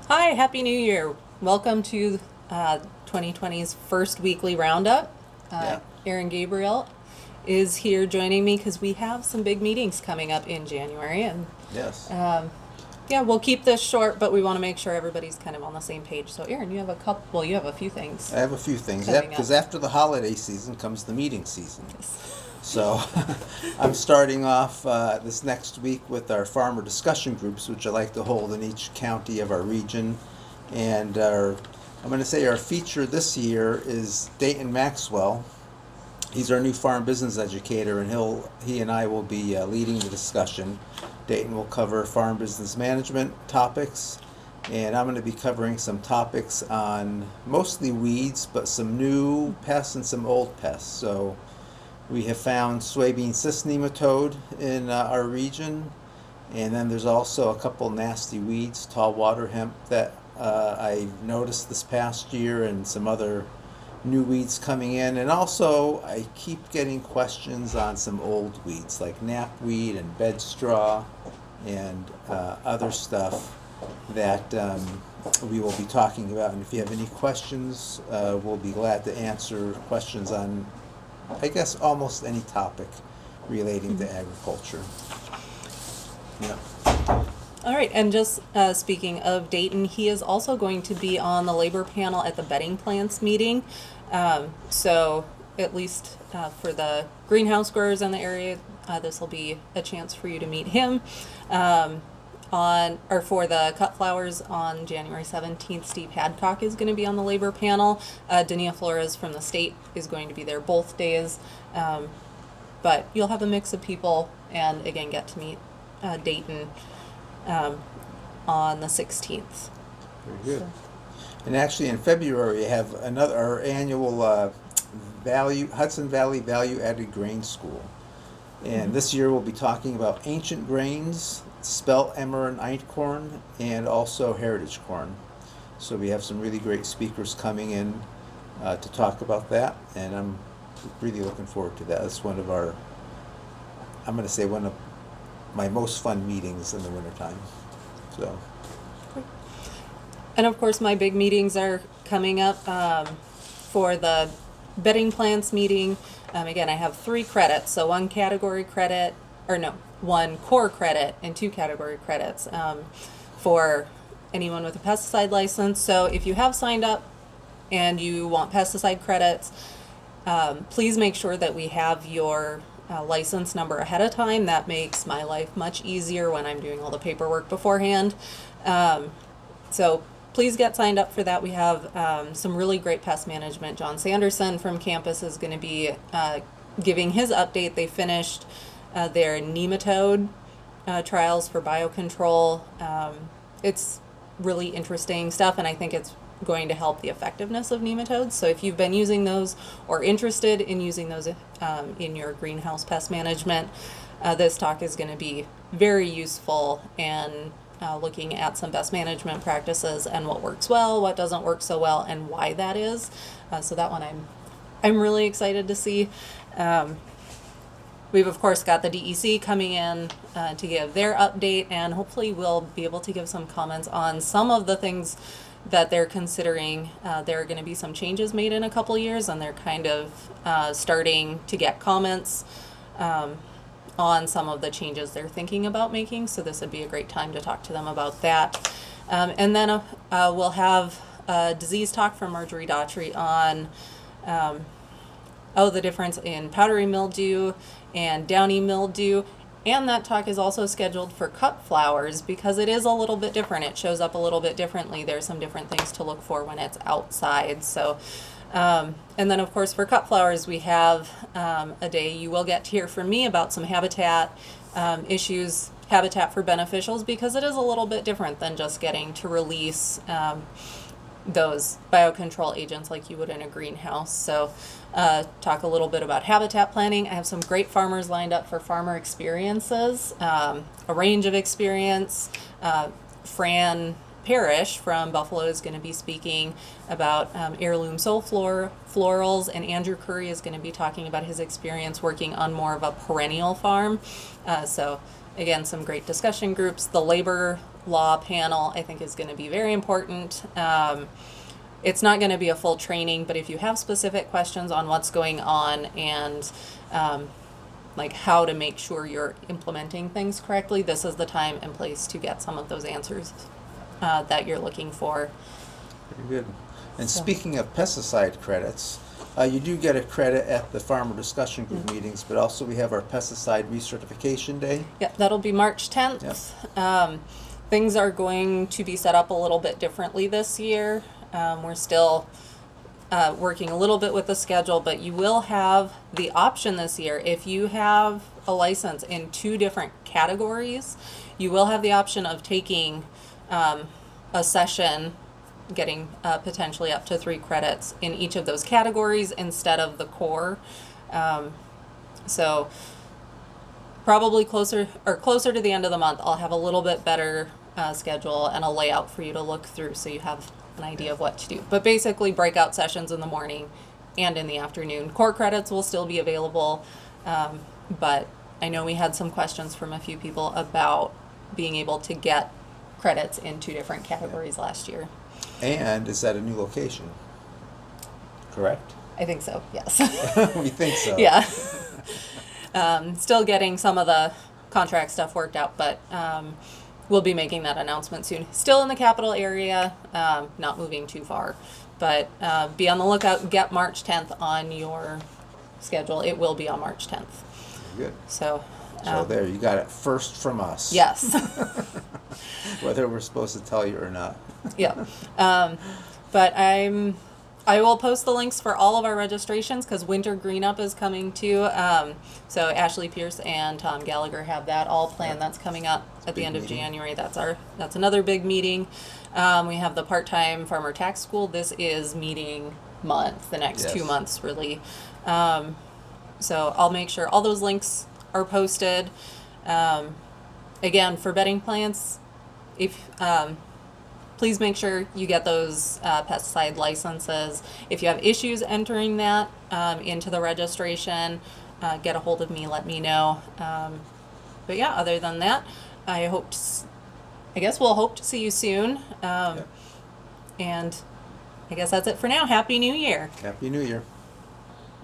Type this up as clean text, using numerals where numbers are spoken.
Hi, Happy New Year. Welcome to 2020's first weekly roundup. Yeah. Aaron Gabriel is here joining me because we have some big meetings coming up in January. And Yes. yeah, we'll keep this short, but we want to make sure everybody's kind of on the same page. So, Aaron, you have a few things I have a few things. Yep, coming up. because after the holiday season comes the meeting season. Yes. So I'm starting off this next week with our farmer discussion groups, which I like to hold in each county of our region. And I'm going to say our feature this year is Dayton Maxwell. He's our new farm business educator, and he and I will be leading the discussion. Dayton will cover farm business management topics, and I'm going to be covering some topics on mostly weeds, but some new pests and some old pests. So we have found soybean cyst nematode in our region, and then there's also a couple nasty weeds, tall water hemp, that I've noticed this past year, and some other new weeds coming in. And also, I keep getting questions on some old weeds like knapweed and bedstraw and other stuff that we will be talking about. And if you have any questions, we'll be glad to answer questions on, I guess, almost any topic relating to agriculture. Yeah. All right, and just speaking of Dayton, he is also going to be on the labor panel at the bedding plants meeting. So at least for the greenhouse growers in the area, this will be a chance for you to meet him. For the cut flowers on January 17th, Steve Hadcock is going to be on the labor panel. Dania Flores from the state is going to be there both days. But you'll have a mix of people and again get to meet Dayton on the 16th. Very good. And actually, in February, I have our annual Hudson Valley Value Added Grain School. And this year we'll be talking about ancient grains, spelt emmer and einkorn, and also heritage corn. So we have some really great speakers coming in to talk about that, and I'm really looking forward to that. It's one of my most fun meetings in the wintertime. So. And of course, my big meetings are coming up for the bedding plants meeting. Again, I have 3 credits, so one core credit and 2 category credits for anyone with a pesticide license. So if you have signed up and you want pesticide credits, please make sure that we have your license number ahead of time. That makes my life much easier when I'm doing all the paperwork beforehand. So please get signed up for that. We have some really great pest management. John Sanderson from campus is going to be giving his update. They finished their nematode trials for biocontrol. It's really interesting stuff, and I think it's going to help the effectiveness of nematodes. So if you've been using those or interested in using those in your greenhouse pest management, this talk is going to be very useful and looking at some best management practices and what works well, what doesn't work so well, and why that is. So that one I'm really excited to see. We've of course got the DEC coming in to give their update, and hopefully we'll be able to give some comments on some of the things that they're considering. There are going to be some changes made in a couple years, and they're kind of starting to get comments on some of the changes they're thinking about making. So this would be a great time to talk to them about that. And then we'll have a disease talk from Marjorie Daughtry on the difference in powdery mildew and downy mildew. And that talk is also scheduled for cut flowers because it is a little bit different. It shows up a little bit differently. There's some different things to look for when it's outside. So, and then of course for cut flowers, we have a day you will get to hear from me about some habitat issues, habitat for beneficials, because it is a little bit different than just getting to release those biocontrol agents like you would in a greenhouse. So talk a little bit about habitat planning. I have some great farmers lined up for farmer experiences, a range of experience. Fran Parrish from Buffalo is going to be speaking about heirloom soul florals, and Andrew Curry is going to be talking about his experience working on more of a perennial farm. So again, some great discussion groups. The labor law panel, I think is going to be very important. It's not going to be a full training, but if you have specific questions on what's going on and like how to make sure you're implementing things correctly, this is the time and place to get some of those answers that you're looking for. Very good. And So- speaking of pesticide credits, you do get a credit at the farmer discussion group meetings, but also we have our pesticide recertification day. Yep, that'll be March 10th. Things are going to be set up a little bit differently this year. We're still working a little bit with the schedule, but you will have the option this year. If you have a license in 2 different categories, you will have the option of taking a session, getting potentially up to 3 credits in each of those categories instead of the core. So probably closer to the end of the month, I'll have a little bit better schedule and a layout for you to look through so you have an idea of what to do. But basically breakout sessions in the morning and in the afternoon. Core credits will still be available, but I know we had some questions from a few people about being able to get credits in 2 different categories last year. And is that a new location? Correct? I think so, yes. We think so. Yeah. Still getting some of the contract stuff worked out, but we'll be making that announcement soon. Still in the capital area, not moving too far, but be on the lookout. Get March 10th on your schedule. It will be on March 10th. Good. So. So there, you got it first from us. Yes. Whether we're supposed to tell you or not. Yeah. But I will post the links for all of our registrations because Winter Green Up is coming too. So Ashley Pierce and Tom Gallagher have that all planned. That's coming up at the big end of meeting. January. That's another big meeting. We have the part-time farmer tax school. This is meeting month, the next 2 Yes. months really. So I'll make sure all those links are posted. Again, for bedding plants, if please make sure you get those pesticide licenses. If you have issues entering that into the registration, get a hold of me, let me know. But yeah, other than that, I guess we'll hope to see you soon. And I guess that's it for now. Happy New Year. Happy New Year.